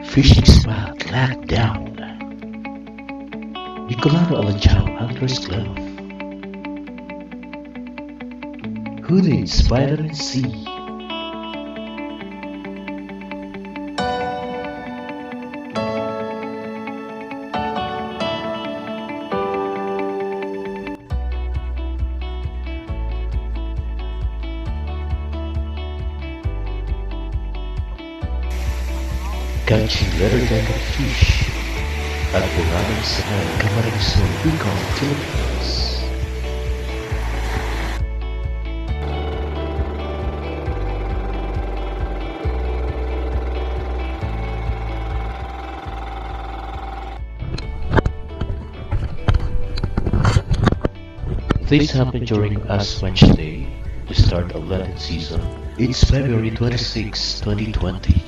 Fishing spot locked down. Nicolas Alachamers Anglers Club. Who needs vitamin C? Catching leatherjacket fish at Bongalon Sagnay, Camarines, Bicol, Philippines. This happened during Ash Wednesday, the start of Latin season. It's February 26, 2020.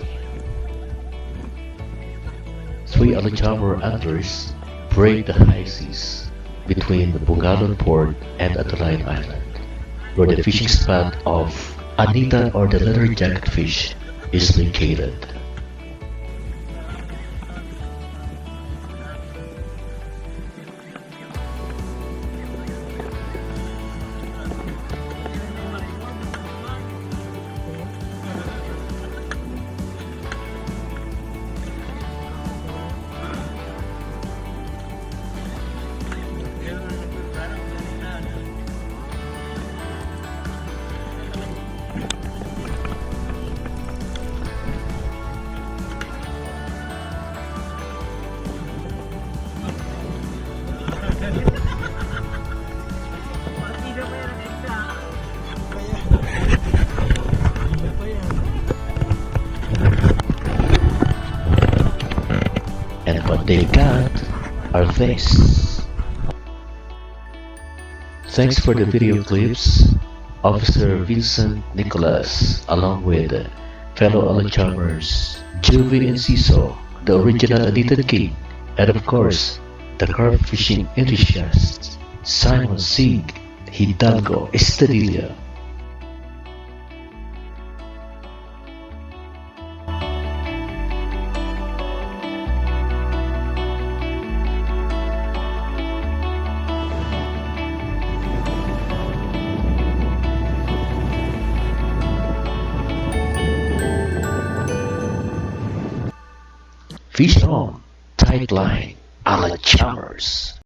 Three Alachamers anglers brave the high seas between the Bongalon port and Anitan Island, where the fishing spot of Anitan or the Leatherjacket fish is located. And what they got are this. Thanks for the video clips, Officer Vincent, Nicolas, along with fellow Alachamers, Juvy and Enciso, the original Anitan King, and of course, the carp fishing enthusiasts, Siegmund, Sieg, Hidalgo, Estadilla. Fish on, tight line, Alachamers.